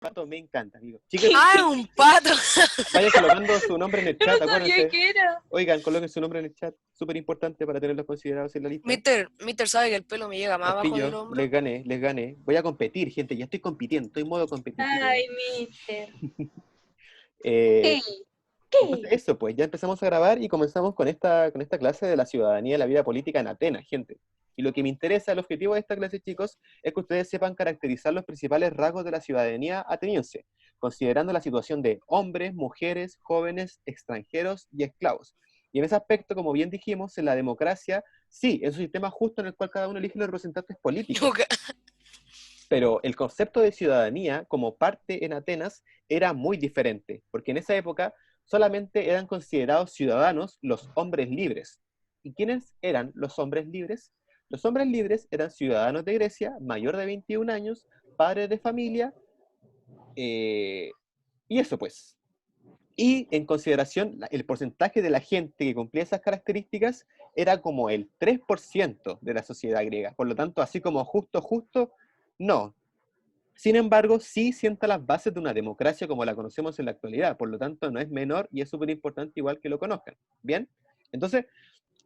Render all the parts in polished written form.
pato me encanta, amigo. Chicas, ¡Ah, un pato! vayan colocando su nombre en el Yo chat, no sabía acuérdense. qué era. Oigan, coloquen su nombre en el chat. Súper importante para tenerlos considerados en la lista. Mister sabe que el pelo me llega más abajo del Castillo, hombro. les gané. Voy a competir, gente. Ya estoy compitiendo, estoy en modo competitivo. Ay, mister. Eh, ¿Qué? entonces eso, pues ya empezamos a grabar y comenzamos con esta clase de la ciudadanía y la vida política en Atenas, gente. Y lo que me interesa, el objetivo de esta clase, chicos, es que ustedes sepan caracterizar los principales rasgos de la ciudadanía ateniense, considerando la situación de hombres, mujeres, jóvenes, extranjeros y esclavos. Y en ese aspecto, como bien dijimos, en la democracia, sí, es un sistema justo en el cual cada uno elige los representantes políticos. Nunca. Pero el concepto de ciudadanía como parte en Atenas era muy diferente, porque en esa época solamente eran considerados ciudadanos los hombres libres. ¿Y quiénes eran los hombres libres? Los hombres libres eran ciudadanos de Grecia, mayor de 21 años, padres de familia, y eso pues. Y en consideración, el porcentaje de la gente que cumplía esas características era como el 3% de la sociedad griega. Por lo tanto, así como justo, no. Sin embargo, sí sienta las bases de una democracia como la conocemos en la actualidad, por lo tanto no es menor y es súper importante igual que lo conozcan. ¿Bien? Entonces,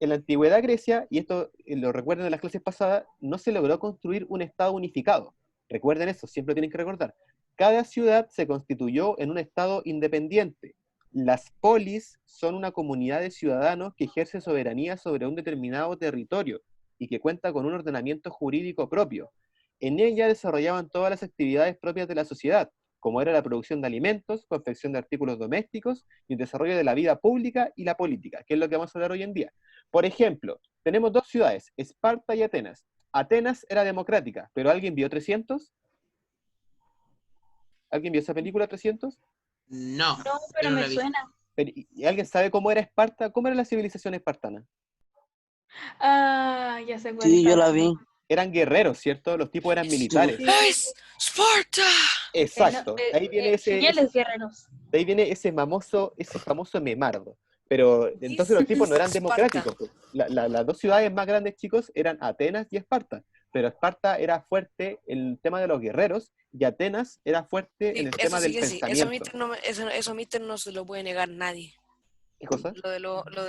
en la antigüedad Grecia, y esto lo recuerden en las clases pasadas, no se logró construir un estado unificado. Recuerden eso, siempre tienen que recordar. Cada ciudad se constituyó en un estado independiente. Las polis son una comunidad de ciudadanos que ejerce soberanía sobre un determinado territorio y que cuenta con un ordenamiento jurídico propio. En ella desarrollaban todas las actividades propias de la sociedad, como era la producción de alimentos, confección de artículos domésticos y el desarrollo de la vida pública y la política, que es lo que vamos a hablar hoy en día. Por ejemplo, tenemos dos ciudades, Esparta y Atenas. Atenas era democrática, pero ¿alguien vio 300? ¿Alguien vio esa película 300? No, No, yo pero no me la vi. suena. ¿Y alguien sabe cómo era Esparta? ¿Cómo era la civilización espartana? Ah, ya sé cuál Sí, está yo la hablando. vi. Eran guerreros, ¿cierto? Los tipos eran militares. Sí. ¡Es Sparta! Exacto. Ahí viene Geniales guerreros. de ahí viene ese famoso memardo. Pero entonces los tipos no eran Esparta. democráticos. Pues. Las dos ciudades más grandes, chicos, eran Atenas y Esparta. Pero Esparta era fuerte en el tema de los guerreros y Atenas era fuerte en Sí, el eso tema sí del que sí. Eso pensamiento. eso Mister no se lo puede negar nadie. ¿Qué cosa? Lo de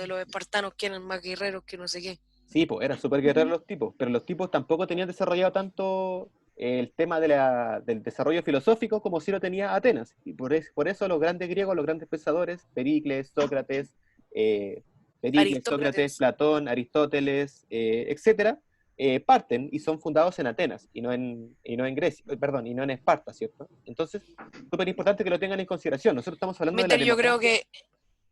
los espartanos que eran más guerreros que no sé qué. Sí, pues eran súper guerreros los tipos, pero los tipos tampoco tenían desarrollado tanto el tema del desarrollo filosófico como sí lo tenía Atenas. Y por eso los grandes griegos, los grandes pensadores, eh, Sócrates, Aristócrates. Platón, Aristóteles, etcétera, parten y son fundados en Atenas y no en Grecia, perdón, y no en Esparta, ¿cierto? Entonces, súper importante que lo tengan en consideración. Nosotros estamos hablando de la Mister, democracia.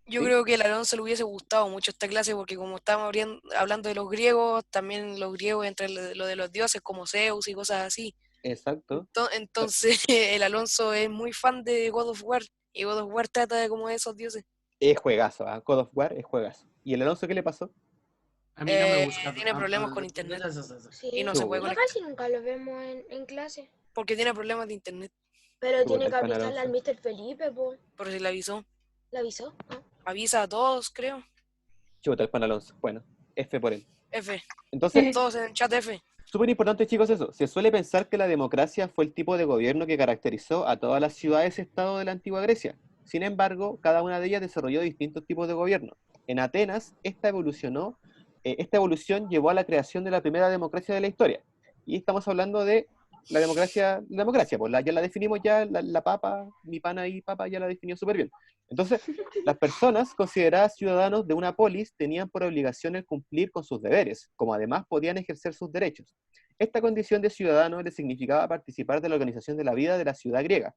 yo ¿Sí? creo que a Alonso le hubiese gustado mucho esta clase porque como estábamos hablando de los griegos, también los griegos entre lo de los dioses como Zeus y cosas así. Exacto. Entonces el Alonso es muy fan de God of War y God of War trata de como de esos dioses. Es juegazo, ¿eh? God of War es juegazo. ¿Y el Alonso qué le pasó? A mí no me gusta. Tiene problemas con internet Sí, y no se puede Chuta, ya conectar casi nunca lo vemos en clase. porque tiene problemas de internet, Pero chuta tiene el que pan avisarle al Alonso. Mr. Felipe, pues. por si le avisó. ¿Le avisó? Ah. Avisa a todos, creo. Chuta el pan Alonso. Bueno, F por él. F. Entonces, Todos en el chat F. súper importante, chicos, eso. Se suele pensar que la democracia fue el tipo de gobierno que caracterizó a todas las ciudades-estado de la antigua Grecia. Sin embargo, cada una de ellas desarrolló distintos tipos de gobierno. En Atenas, esta evolución llevó a la creación de la primera democracia de la historia. Y estamos hablando de la democracia, pues ya la definimos ya, la papa, mi pana y papa ya la definió súper bien. Entonces, las personas consideradas ciudadanos de una polis tenían por obligación el cumplir con sus deberes, como además podían ejercer sus derechos. Esta condición de ciudadano les significaba participar de la organización de la vida de la ciudad griega.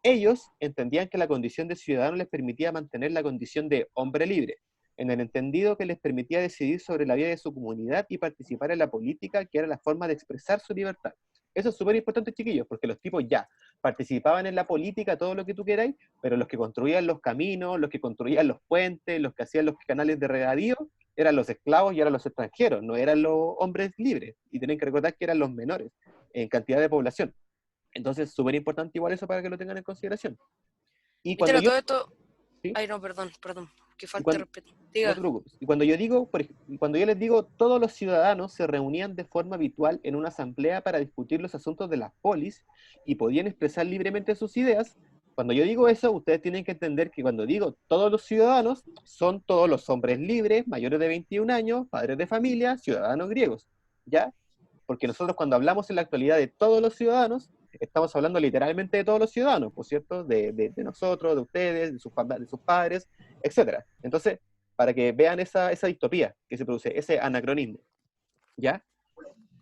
Ellos entendían que la condición de ciudadano les permitía mantener la condición de hombre libre, en el entendido que les permitía decidir sobre la vida de su comunidad y participar en la política, que era la forma de expresar su libertad. Eso es súper importante, chiquillos, porque los tipos ya participaban en la política, todo lo que tú queráis, pero los que construían los caminos, los que construían los puentes, los que hacían los canales de regadío, eran los esclavos y eran los extranjeros, no eran los hombres libres. Y tienen que recordar que eran los menores en cantidad de población. Entonces, súper importante igual eso para que lo tengan en consideración. Y Mister, cuando a yo... todo esto... ¿Sí? Ay, no, perdón. que Y falta de cuando, respeto. no Diga. te preocupes. Y cuando yo digo, cuando yo les digo, todos los ciudadanos se reunían de forma habitual en una asamblea para discutir los asuntos de las polis y podían expresar libremente sus ideas. Cuando yo digo eso, ustedes tienen que entender que cuando digo todos los ciudadanos, son todos los hombres libres, mayores de 21 años, padres de familia, ciudadanos griegos, ¿ya? Porque nosotros cuando hablamos en la actualidad de todos los ciudadanos, estamos hablando literalmente de todos los ciudadanos, por cierto, de nosotros, de ustedes, de sus padres, etcétera. Entonces, para que vean esa distopía que se produce, ese anacronismo, ¿ya?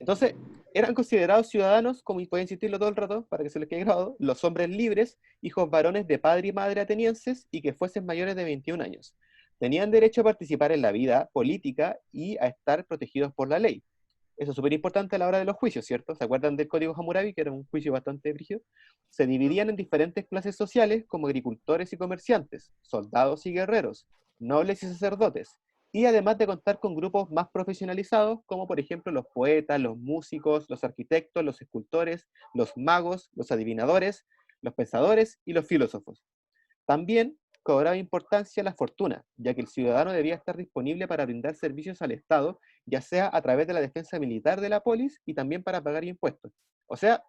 Entonces, eran considerados ciudadanos, como pueden insistirlo todo el rato, para que se les quede grabado, los hombres libres, hijos varones de padre y madre atenienses, y que fuesen mayores de 21 años. Tenían derecho a participar en la vida política y a estar protegidos por la ley. Eso es súper importante a la hora de los juicios, ¿cierto? ¿Se acuerdan del Código Hammurabi, que era un juicio bastante brígido? Se dividían en diferentes clases sociales, como agricultores y comerciantes, soldados y guerreros, nobles y sacerdotes, y además de contar con grupos más profesionalizados, como por ejemplo los poetas, los músicos, los arquitectos, los escultores, los magos, los adivinadores, los pensadores y los filósofos. También cobraba importancia la fortuna, ya que el ciudadano debía estar disponible para brindar servicios al Estado, ya sea a través de la defensa militar de la polis y también para pagar impuestos. O sea,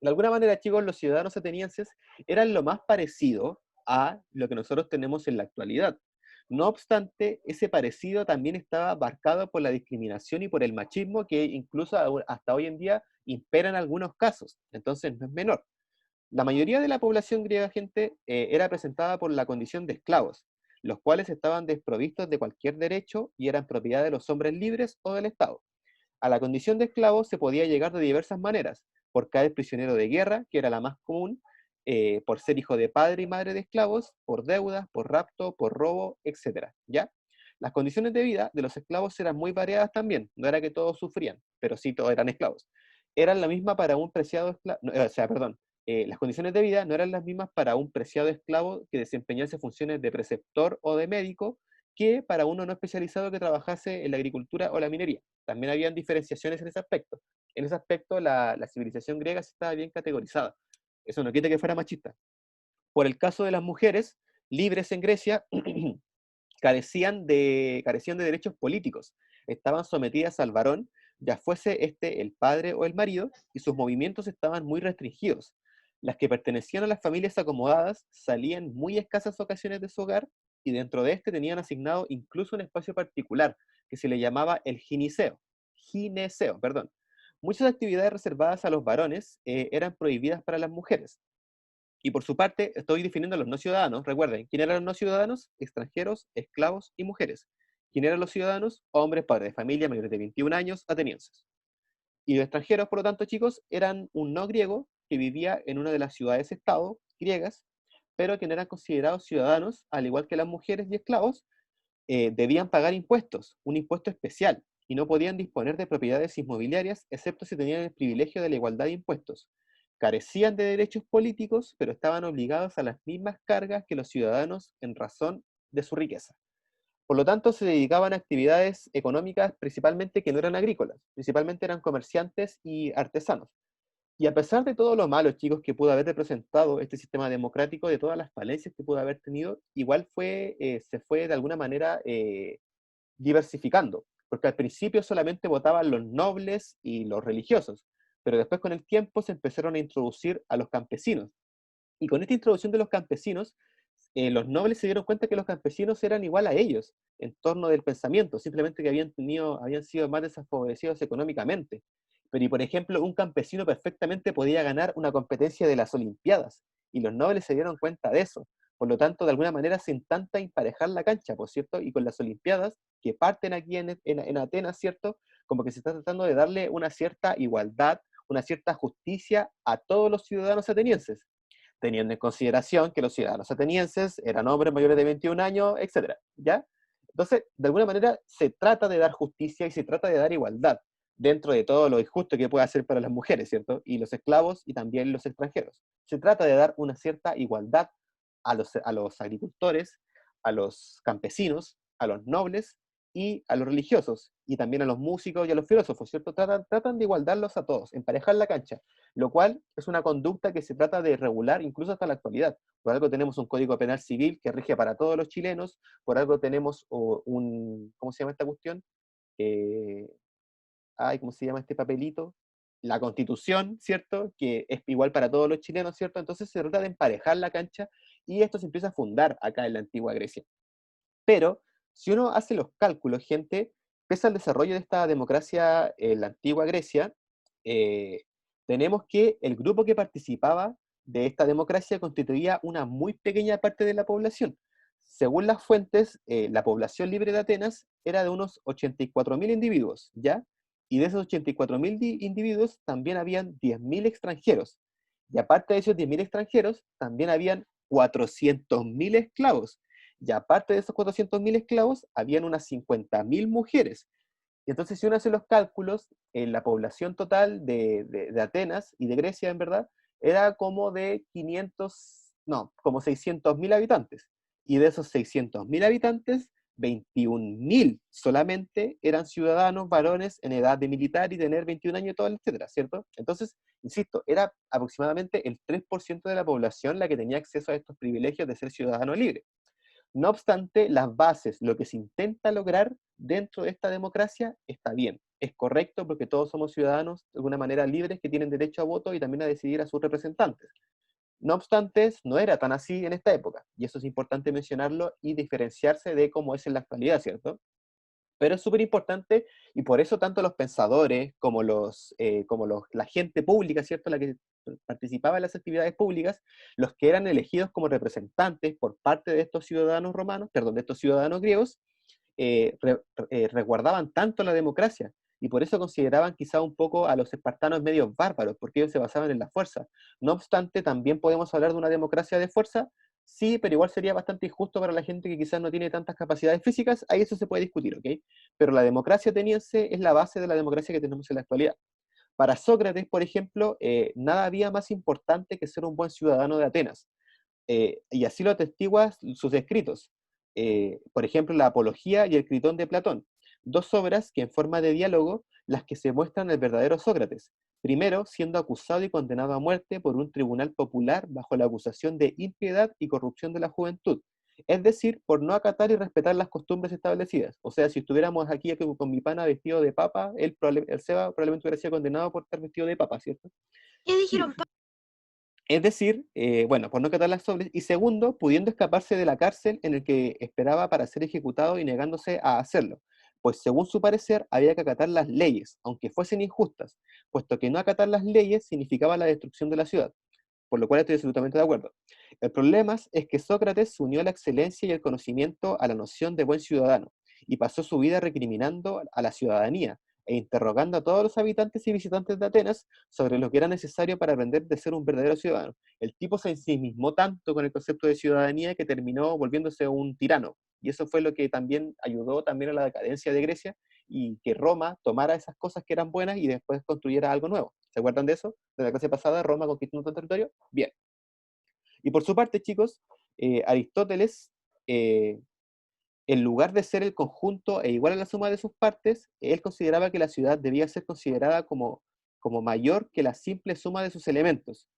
de alguna manera, chicos, los ciudadanos atenienses eran lo más parecido a lo que nosotros tenemos en la actualidad. No obstante, ese parecido también estaba marcado por la discriminación y por el machismo que incluso hasta hoy en día impera en algunos casos. Entonces, no es menor. La mayoría de la población griega, gente, era presentada por la condición de esclavos, los cuales estaban desprovistos de cualquier derecho y eran propiedad de los hombres libres o del Estado. A la condición de esclavo se podía llegar de diversas maneras, por caer prisionero de guerra, que era la más común, por ser hijo de padre y madre de esclavos, por deudas, por rapto, por robo, etcétera, ¿ya? Las condiciones de vida de los esclavos eran muy variadas también, no era que todos sufrían, pero sí todos eran esclavos. Eran la misma para un preciado esclavo, o sea, perdón, las condiciones de vida no eran las mismas para un preciado esclavo que desempeñase funciones de preceptor o de médico que para uno no especializado que trabajase en la agricultura o la minería. También habían diferenciaciones en ese aspecto. En ese aspecto, la civilización griega sí estaba bien categorizada. Eso no quita que fuera machista. Por el caso de las mujeres libres en Grecia, carecían de derechos políticos. Estaban sometidas al varón, ya fuese este el padre o el marido, y sus movimientos estaban muy restringidos. Las que pertenecían a las familias acomodadas salían muy escasas ocasiones de su hogar y dentro de este tenían asignado incluso un espacio particular que se le llamaba el gineceo, perdón. Muchas actividades reservadas a los varones eran prohibidas para las mujeres. Y por su parte, estoy definiendo a los no ciudadanos. Recuerden, ¿quién eran los no ciudadanos? Extranjeros, esclavos y mujeres. ¿Quién eran los ciudadanos? Hombres, padres de familia, mayores de 21 años, atenienses. Y los extranjeros, por lo tanto, chicos, eran un no griego que vivía en una de las ciudades-estado griegas, pero que no eran considerados ciudadanos, al igual que las mujeres y esclavos, debían pagar impuestos, un impuesto especial, y no podían disponer de propiedades inmobiliarias, excepto si tenían el privilegio de la igualdad de impuestos. Carecían de derechos políticos, pero estaban obligados a las mismas cargas que los ciudadanos en razón de su riqueza. Por lo tanto, se dedicaban a actividades económicas principalmente que no eran agrícolas, principalmente eran comerciantes y artesanos. Y a pesar de todo lo malo, chicos, que pudo haber representado este sistema democrático, de todas las falencias que pudo haber tenido, igual se fue de alguna manera diversificando, porque al principio solamente votaban los nobles y los religiosos, pero después con el tiempo se empezaron a introducir a los campesinos. Y con esta introducción de los campesinos, los nobles se dieron cuenta que los campesinos eran igual a ellos en torno del pensamiento, simplemente que habían sido más desfavorecidos económicamente. Pero, y por ejemplo, un campesino perfectamente podía ganar una competencia de las Olimpiadas, y los nobles se dieron cuenta de eso. Por lo tanto, de alguna manera se intenta emparejar la cancha, por cierto, y con las Olimpiadas, que parten aquí en Atenas, ¿cierto? Como que se está tratando de darle una cierta igualdad, una cierta justicia a todos los ciudadanos atenienses, teniendo en consideración que los ciudadanos atenienses eran hombres mayores de 21 años, etcétera, ¿ya? Entonces, de alguna manera, se trata de dar justicia y se trata de dar igualdad dentro de todo lo injusto que puede hacer para las mujeres, ¿cierto? Y los esclavos y también los extranjeros. Se trata de dar una cierta igualdad a los agricultores, a los campesinos, a los nobles y a los religiosos, y también a los músicos y a los filósofos, ¿cierto? Tratan de igualarlos a todos, emparejar la cancha, lo cual es una conducta que se trata de regular incluso hasta la actualidad. Por algo tenemos un Código Penal Civil que rige para todos los chilenos, por algo tenemos ¿cómo se llama esta cuestión? Eh, ¿Cómo se llama este papelito? La Constitución, ¿cierto? Que es igual para todos los chilenos, ¿cierto? Entonces se trata de emparejar la cancha y esto se empieza a fundar acá en la antigua Grecia. Pero si uno hace los cálculos, gente, pese al desarrollo de esta democracia en la antigua Grecia, eh, tenemos que el grupo que participaba de esta democracia constituía una muy pequeña parte de la población. Según las fuentes, la población libre de Atenas era de unos 84.000 individuos, ¿ya? Y de esos 84.000 individuos también habían 10.000 extranjeros. Y aparte de esos 10.000 extranjeros, también habían 400.000 esclavos. Y aparte de esos 400.000 esclavos, habían unas 50.000 mujeres. Y entonces, si uno hace los cálculos, la población total de Atenas y de Grecia, en verdad, era como de 600.000 habitantes. Y de esos 600.000 habitantes, 21.000 solamente eran ciudadanos varones en edad de militar y tener 21 años y todo, etcétera, ¿cierto? Entonces, insisto, era aproximadamente el 3% de la población la que tenía acceso a estos privilegios de ser ciudadano libre. No obstante, las bases, lo que se intenta lograr dentro de esta democracia está bien, es correcto porque todos somos ciudadanos de alguna manera libres que tienen derecho a voto y también a decidir a sus representantes. No obstante, no era tan así en esta época, y eso es importante mencionarlo y diferenciarse de cómo es en la actualidad, ¿cierto? Pero es súper importante y por eso tanto los pensadores como la gente pública, ¿cierto? La que participaba en las actividades públicas, los que eran elegidos como representantes por parte de estos ciudadanos romanos, perdón, de estos ciudadanos griegos, resguardaban tanto la democracia y por eso consideraban quizá un poco a los espartanos medios bárbaros, porque ellos se basaban en la fuerza. No obstante, también podemos hablar de una democracia de fuerza, sí, pero igual sería bastante injusto para la gente que quizás no tiene tantas capacidades físicas, ahí eso se puede discutir, ¿ok? Pero la democracia ateniense es la base de la democracia que tenemos en la actualidad. Para Sócrates, por ejemplo, nada había más importante que ser un buen ciudadano de Atenas. Y así lo atestiguan sus escritos. Por ejemplo, la Apología y el Critón de Platón, dos obras que en forma de diálogo las que se muestran el verdadero Sócrates, primero siendo acusado y condenado a muerte por un tribunal popular bajo la acusación de impiedad y corrupción de la juventud, es decir, por no acatar y respetar las costumbres establecidas. O sea, si estuviéramos aquí con mi pana vestido de papa, el Seba probablemente hubiera sido condenado por estar vestido de papa, ¿cierto? ¿Qué dijeron? Es decir, bueno, por no acatar las órdenes, y segundo, pudiendo escaparse de la cárcel en el que esperaba para ser ejecutado y negándose a hacerlo, pues según su parecer había que acatar las leyes, aunque fuesen injustas, puesto que no acatar las leyes significaba la destrucción de la ciudad, por lo cual estoy absolutamente de acuerdo. El problema es que Sócrates unió la excelencia y el conocimiento a la noción de buen ciudadano, y pasó su vida recriminando a la ciudadanía, e interrogando a todos los habitantes y visitantes de Atenas sobre lo que era necesario para aprender de ser un verdadero ciudadano. El tipo se ensimismó tanto con el concepto de ciudadanía que terminó volviéndose un tirano. Y eso fue lo que también ayudó también a la decadencia de Grecia y que Roma tomara esas cosas que eran buenas y después construyera algo nuevo. ¿Se acuerdan de eso? De la clase pasada, Roma conquistando todo el territorio. Bien. Y por su parte, chicos, Aristóteles, en lugar de ser el conjunto e igual a la suma de sus partes, él consideraba que la ciudad debía ser considerada como mayor que la simple suma de sus elementos.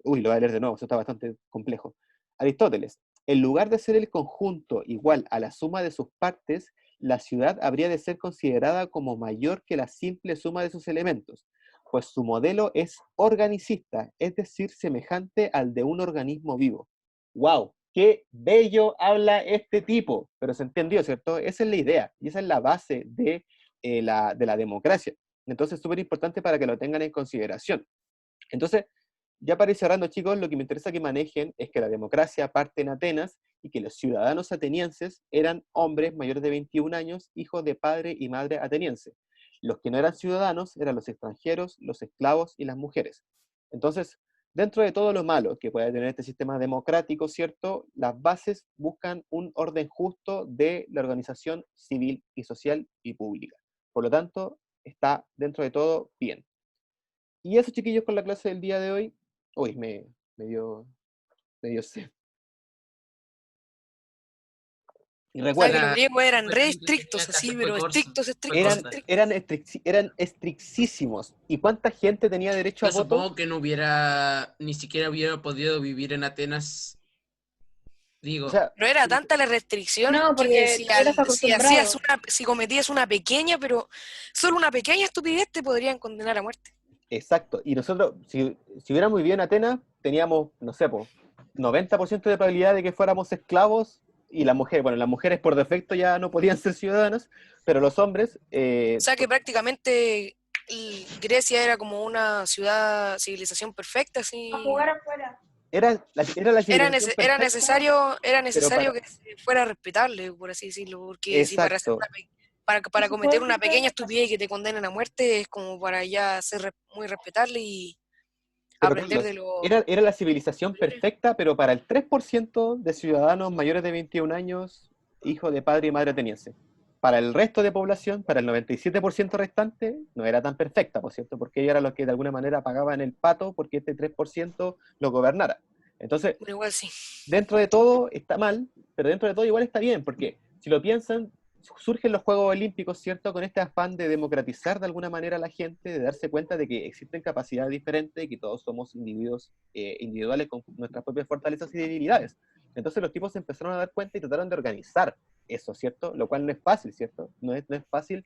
Uy, lo voy a leer de nuevo, eso está bastante complejo. Aristóteles, en lugar de ser el conjunto igual a la suma de sus partes, la ciudad habría de ser considerada como mayor que la simple suma de sus elementos, pues su modelo es organicista, es decir, semejante al de un organismo vivo. ¡Wow! ¡Qué bello habla este tipo! Pero se entendió, ¿cierto? Esa es la idea y esa es la base de la democracia. Entonces, es súper importante para que lo tengan en consideración. Entonces, ya para ir cerrando, chicos, lo que me interesa que manejen es que la democracia parte en Atenas y que los ciudadanos atenienses eran hombres mayores de 21 años, hijos de padre y madre ateniense. Los que no eran ciudadanos eran los extranjeros, los esclavos y las mujeres. Entonces, dentro de todo lo malo que puede tener este sistema democrático, ¿cierto? Las bases buscan un orden justo de la organización civil y social y pública. Por lo tanto, está dentro de todo bien. Y eso, chiquillos, con la clase del día de hoy. Uy, me dio sed. Y O sea, que recuerden, los griegos eran Pues, re tenía estrictos, que así, hacer pero fue corso. estrictos, estrictos, eran, corta. estrictos. eran estrictísimos. ¿Y cuánta gente tenía derecho Yo a voto? supongo que ni siquiera hubiera podido vivir en Atenas. Digo, O sea, Pero era tanta la restricción No, que porque si, eras si hacías acostumbrado. si cometías una pequeña, pero solo una pequeña estupidez te podrían condenar a muerte. exacto. Y nosotros, si hubiéramos vivido en Atenas, teníamos, no sé, 90% de probabilidad de que fuéramos esclavos y las mujeres por defecto ya no podían ser ciudadanas, pero los hombres, O sea que prácticamente Grecia era como una ciudad, civilización perfecta, así. A jugar afuera. era la civilización Era perfecta, era pero necesario que fuera respetable, por así decirlo, porque si para hacer exacto, para Se cometer puede una hacer pequeña estupidez y que te condenen a muerte es como para ya ser muy respetable y pero aprender Carlos, de los era la civilización perfecta, pero para el 3% de ciudadanos mayores de 21 años, hijos de padre y madre ateniense. Para el resto de población, para el 97% restante, no era tan perfecta, por cierto, porque ellos eran los que de alguna manera pagaban el pato porque este 3% lo gobernara. Entonces, bueno, igual sí. dentro de todo está mal, pero dentro de todo igual está bien, porque si lo piensan, surgen los Juegos Olímpicos, ¿cierto? Con este afán de democratizar de alguna manera a la gente, de darse cuenta de que existen capacidades diferentes y que todos somos individuos individuales con nuestras propias fortalezas y debilidades. Entonces los tipos se empezaron a dar cuenta y trataron de organizar eso, ¿cierto? Lo cual no es fácil, ¿cierto? No es fácil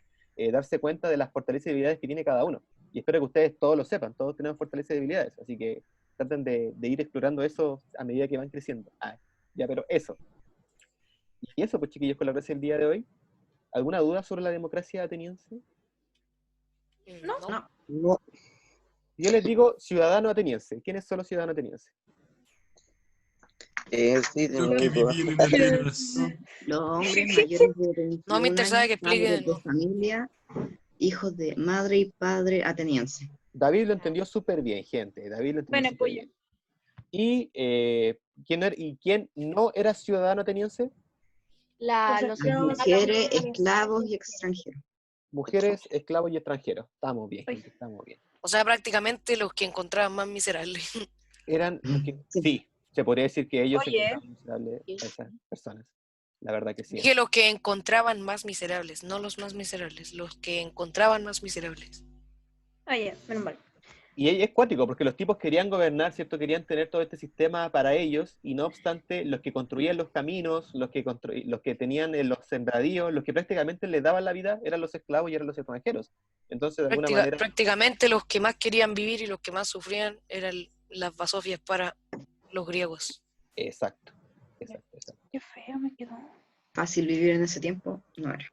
darse cuenta de las fortalezas y debilidades que tiene cada uno. Y espero que ustedes todos lo sepan, todos tenemos fortalezas y debilidades, así que traten de ir explorando eso a medida que van creciendo. Ya, pero eso. Y eso, pues chiquillos, con la clase del día de hoy. ¿Alguna duda sobre la democracia ateniense? No. No. No, Yo les digo ciudadano ateniense. ¿Quiénes son los ciudadanos atenienses? sí, los tengo que dudas. vivían en Atenas. Los hombres mayores de No, 21 mister sabe que años, explique de padres de nuevo. familia, hijos de madre y padre ateniense. David lo entendió súper bien, gente. David lo entendió Bueno, súper pues bien. ¿Y, quién no era ciudadano ateniense? Los Los Las esclavos, mujeres, esclavos y extranjeros. Mujeres, esclavos y extranjeros. Estamos bien, Oye. gente, estamos bien. O sea, prácticamente los que encontraban más miserables. Eran los que, Sí. sí, se podría decir que ellos Oye. encontraban miserables a esas personas. La verdad que sí. Dije los que encontraban más miserables, no los más miserables, los que encontraban más miserables. Oye, menos mal. Y es cuático, porque los tipos querían gobernar, ¿cierto? Querían tener todo este sistema para ellos, y no obstante, los que construían los caminos, los que tenían los sembradíos, los que prácticamente les daban la vida, eran los esclavos y eran los extranjeros. Entonces, de alguna manera, Prácticamente los que más querían vivir y los que más sufrían eran las basofias para los griegos. exacto, exacto. Qué feo me quedó. Fácil vivir en ese tiempo, no era.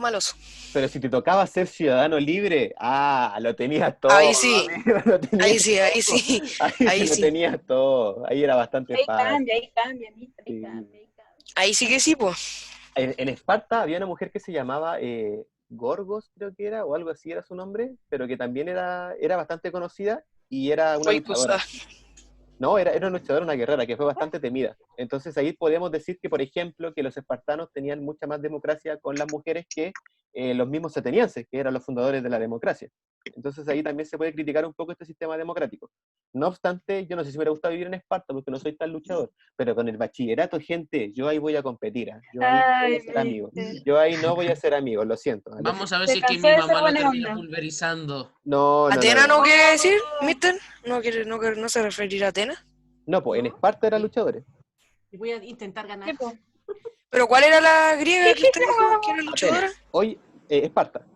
Malos. Pero si te tocaba ser ciudadano libre, lo tenías todo. Ahí sí. amigo, lo tenías Ahí sí, ahí todo. sí. Ahí Ahí sí lo sí. tenías todo. Ahí era bastante Ahí fácil. cambia, mister, ahí Sí. cambia. Ahí sí que sí, pues. En Esparta había una mujer que se llamaba Gorgos, creo que era, o algo así era su nombre, pero que también era bastante conocida y era una Oye, pues, luchadora. No, era una luchadora, una guerrera, que fue bastante temida. Entonces ahí podemos decir que, por ejemplo, que los espartanos tenían mucha más democracia con las mujeres que los mismos atenienses, que eran los fundadores de la democracia. Entonces ahí también se puede criticar un poco este sistema democrático. No obstante, yo no sé si me hubiera gustado vivir en Esparta porque no soy tan luchador, pero con el bachillerato, gente, yo ahí voy a competir. Yo ahí no voy a ser amigo. Yo ahí no voy a ser amigo, lo siento. Vamos a ver Se si es que cansó mi de ser mamá lo buena termina onda. pulverizando. No. ¿Atena no quiere decir, mister? ¿No se referirá a Atena? No, pues en Esparta eran luchadores. Y voy a intentar ganar. Sí, po. ¿Pero cuál era la griega que usted dijo que era luchadora? Hoy, Esparta.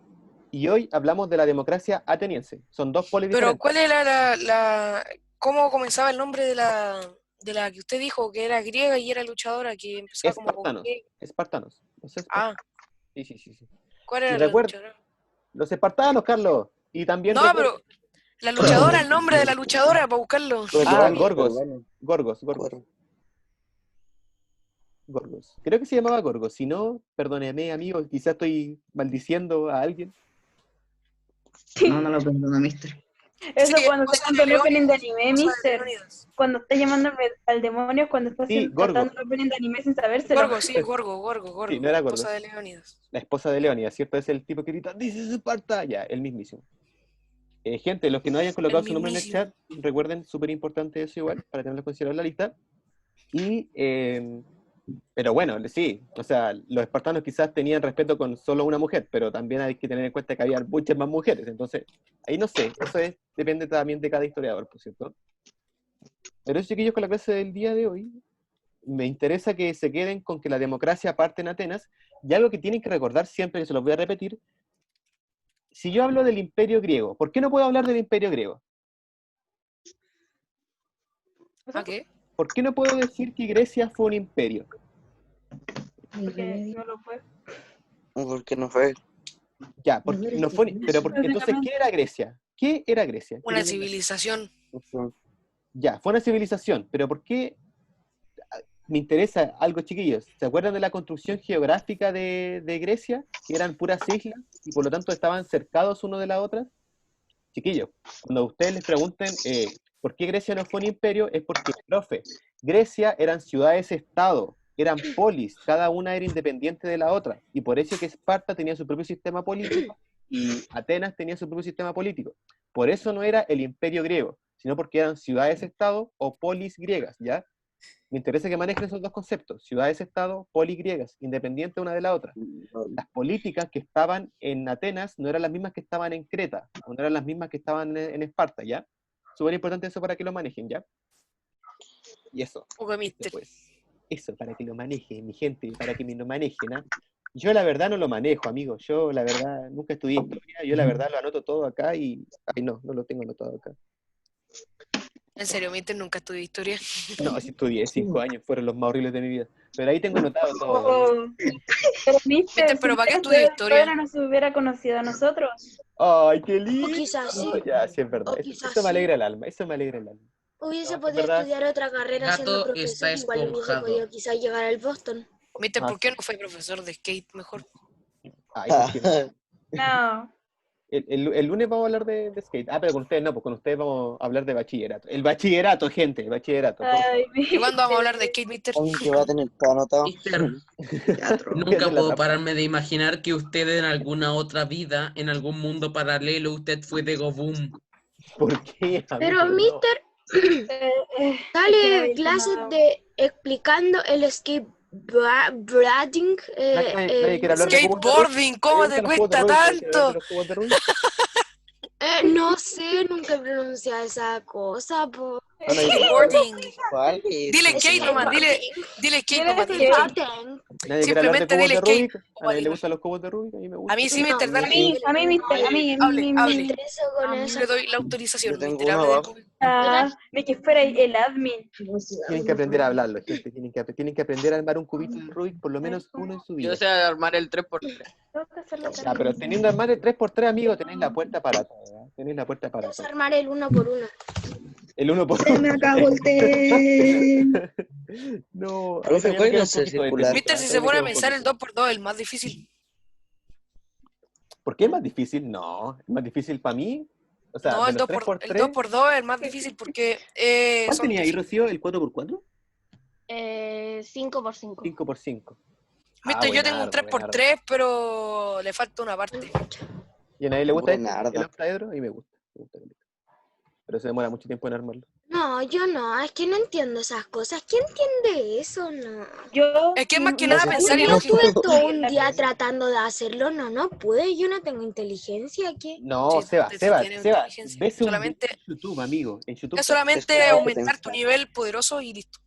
Y hoy hablamos de la democracia ateniense. Son dos polis Pero diferentes. ¿cuál era cómo comenzaba el nombre de la que usted dijo que era griega y era luchadora, que empezaba como con Espartanos. G? Espartanos. Los Ah, Sí. ¿cuál Y era la recuerda, luchadora? los espartanos, Carlos. Y también No, pero la luchadora, el nombre de la luchadora para buscarlo. Gorgos. Creo que se llamaba Gorgos. Si no, perdóneme, amigo, quizás estoy maldiciendo a alguien. No, no lo perdono, mister. Eso Sí, cuando esposa está cantando de el opening de anime, Esposa de mister. Leónidas. Cuando está llamando al demonio, cuando está Sí, cantando el opening de anime sin sabérselo. Gorgo, sí, Gorgo. Sí, no era Esposa Gorgos. de Leónidas. La esposa de Leónidas, ¿cierto? Es el tipo que grita, dice Esparta, ya, el mismísimo. Gente, los que no hayan colocado su nombre en el chat, recuerden, súper importante eso igual, para tenerlo considerado en la lista. Y Pero bueno, sí, o sea, los espartanos quizás tenían respeto con solo una mujer, pero también hay que tener en cuenta que había muchas más mujeres, entonces, ahí no sé, depende también de cada historiador, por cierto. Pero eso, chiquillos, con la clase del día de hoy, me interesa que se queden con que la democracia parte en Atenas, y algo que tienen que recordar siempre, que se los voy a repetir, si yo hablo del imperio griego, ¿por qué no puedo hablar del imperio griego? ¿A qué? ¿Por qué no puedo decir que Grecia fue un imperio? Porque no lo fue. Porque no fue. Ya, porque no fue, pero porque entonces, ¿qué era Grecia? ¿Qué era Grecia? Una civilización. Ya, fue una civilización, pero ¿por qué? Me interesa algo, chiquillos. ¿Se acuerdan de la construcción geográfica de Grecia? Que eran puras islas y por lo tanto estaban cercados uno de la otra. Chiquillos, cuando ustedes les pregunten por qué Grecia no fue un imperio, es porque, profe, Grecia eran ciudades-estado, eran polis, cada una era independiente de la otra, y por eso que Esparta tenía su propio sistema político y Atenas tenía su propio sistema político. Por eso no era el imperio griego, sino porque eran ciudades-estado o polis griegas, ¿ya? Me interesa que manejen esos dos conceptos, ciudades-estado, polis griegas, independientes una de la otra. Las políticas que estaban en Atenas no eran las mismas que estaban en Creta, o no eran las mismas que estaban en Esparta, ¿ya? Súper importante eso para que lo manejen, ¿ya? Y eso. Poco mister. Pues, eso, para que lo manejen, mi gente, para que me lo manejen, ¿ah? Yo la verdad no lo manejo, amigo. Yo la verdad nunca estudié historia, yo la verdad lo anoto todo acá y... Ay, no lo tengo anotado acá. En serio, mister, nunca estudié historia. No, sí estudié, 5 años, fueron los más horribles de mi vida. Pero ahí tengo anotado todo. Oh. Pero, mister, pero ¿para qué si estudié usted historia? no nos hubiera conocido a nosotros. ¡Ay, qué lindo! O quizás sí. Ya, sí, es verdad. O Eso quizás me alegra el alma, eso me alegra el alma. Hubiese No, podido es verdad. estudiar otra carrera siendo Gato está profesor, igual hubiese esponjado. podido quizás llegar al Boston. Mister, Ah, ¿por qué no fue profesor de skate mejor? Ay, ¿por qué no? No. El lunes vamos a hablar de skate. Ah, pero con ustedes no, pues con ustedes vamos a hablar de bachillerato. El bachillerato, gente, el bachillerato. Por favor. Ay, ¿Y cuándo vamos a hablar de skate, mister? Aunque va a tener todo anotado. Mister, Teatro. Esa nunca es la puedo trampa. pararme de imaginar que usted en alguna otra vida, en algún mundo paralelo, usted fue de Goboom. ¿Por qué, amigo? Pero, No. mister, es que no dale había clases tomado. de explicando el skateboarding. Nadie quiere hablar de juegos de Skateboarding, ¿cómo Rubik. te ¿Nadie gusta cuesta los juegos de Rubik? ¿Nadie quiere hablar tanto? de los juegos de Rubik? No sé, nunca he pronunciado esa cosa, po. No, nadie quiere- Skateboarding. ¿Cuál es? Dile skate nomás, dile skate nomás, dile skate. Skateboarding. Nadie quiere hablar de Simplemente cubos dile de skate. Rubik. A nadie le gustan los cubos de Rubik, a mí me gusta. A mí sí, No, mister, A dale. mí, mister, a mí, Hable, Me hable. estreso con eso. Le doy la autorización, Yo tengo mister, uno hable de abajo. Rubik. ni que fuera el admin. Tienen que aprender a hablarlo, gente. Tienen que aprender a armar un cubito de Rubik, por lo menos uno en su vida. Yo sé armar el 3x3. Tengo que hacerlo Ya, también. pero teniendo armar el 3x3, amigo, tenéis la puerta para todo. ¿Eh? Tenéis la puerta para Vamos a todo. armar el 1 por 1. El 1 por Se me acabó el té. No, a mí Profe, todavía ¿cuál me queda un es el poquito de circular? técnica, Mister, si se todavía me pone a queda un pensar, el poquito. 2x2 es el más difícil. ¿Por qué es más difícil? No, es más difícil para mí. O sea, No, de el los 2x2 3x3. es el más difícil porque ¿Cuál son tenía ahí, Rocío? ¿El 4x4? 5x5. 5x5. Mister, yo tengo un buenardo, buenardo. 3x3, pero le falta una parte. ¿Y a nadie le gusta este? Buenardo. ¿El octaedro? A mí me gusta. Pero se demora mucho tiempo en armarlo. No, yo no, es que no entiendo esas cosas. ¿Quién entiende eso? No. Yo, Es que es más que yo nada sé pensar y que Yo lógica. estuve todo un día tratando de hacerlo, no pude, yo no tengo inteligencia aquí. No, Sí, Seba, sí Seba, tiene Seba, inteligencia. ves un Solamente- video en YouTube, amigo. En YouTube. Es solamente Es aumentar tu nivel poderoso y listo.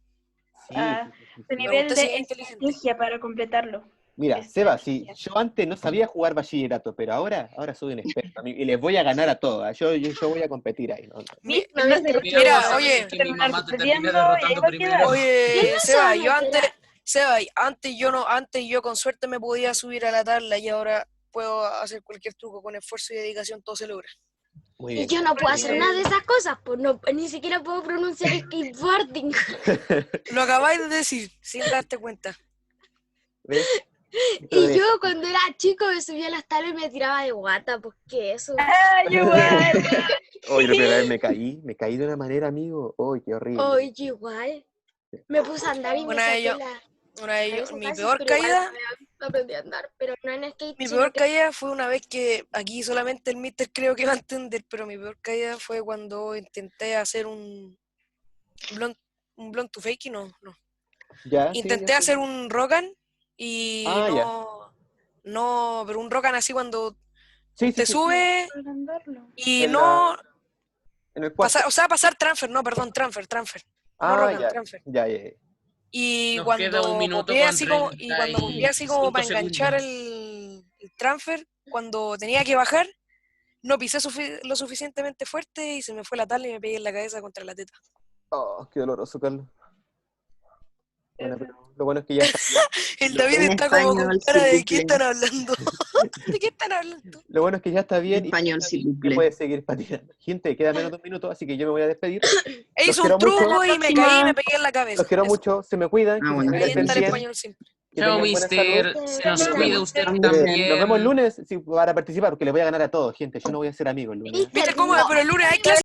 Sí, Ah, sí, sí, tu sí. nivel usted de sí es inteligente. estrategia para completarlo. Mira, Es Seba, si estrategia. yo antes no sabía jugar bachillerato, pero ahora soy un experto, amigo, y les voy a ganar a todos. ¿Ah? Yo voy a competir ahí, ¿no? Mi- No, mi- mister, Mira, Mira, vas a ver oye, que mi mamá te termina perdiendo, y ahí derrotando va a quedar. primero. oye, ¿Quién no Seba, sabe yo meter antes, Seba, antes yo con suerte me podía subir a la tabla y ahora puedo hacer cualquier truco con esfuerzo y dedicación, todo se logra. Muy Y bien. yo no puedo Muy hacer bien. nada de esas cosas, pues no, ni siquiera puedo pronunciar skateboarding. Lo acabáis de decir, sin darte cuenta. ¿Ves? Y yo cuando era chico me subía a las tablas y me tiraba de guata, pues qué eso. Ah, yo igual. Hoy la primera vez me caí de una manera, amigo. Uy, qué horrible. Oye, igual. Me puse a andar y me Una de saqué ellos- la Una de cabeza mi casi, peor pero igual caída, aprendí a andar, pero no en skate. mi sino peor que- caída fue una vez que aquí solamente el mister creo que va a entender, pero mi peor caída fue cuando intenté hacer un blond to fake y no. Ya, sí, Intenté ya hacer un Rogan y Ah, ya. no, pero un Rogan así cuando Sí, te sí. sube Agrandarlo. y En no En el cuarto. pasar transfer, no, perdón, transfer. No Ah, Rogan, ya. transfer. Ya. Y Nos queda un minuto con cuando volví así como 35 para enganchar segundos. el transfer, cuando tenía que bajar, no pisé lo suficientemente fuerte y se me fue la tabla y me pegué en la cabeza contra la teta. Oh, qué doloroso, Carlos. Bueno, Eso. pero lo bueno es que ya está bien. El David En está como con español, cara de s'il ¿qué vous plaît. están hablando? ¿De qué están hablando? Lo bueno es que ya está En bien y español, s'il vous que plaît. puede seguir patinando. Gente, queda menos de un minuto, así que yo me voy a despedir. E Los hice un quiero mucho. truco Hasta la y me caí y próxima. me pegué en la cabeza. Los quiero Eso. mucho, se me cuidan, Ah, que bueno, se Ahí alimenten está el bien, español simple. que Chao, tengan buena salud. mister. Se nos Nos cuida vemos. usted Nos también. Nos vemos el lunes para participar, porque les voy a ganar a todos, gente. Yo no voy a ser amigo el lunes. ¿Viste cómo? Pero el lunes hay clase.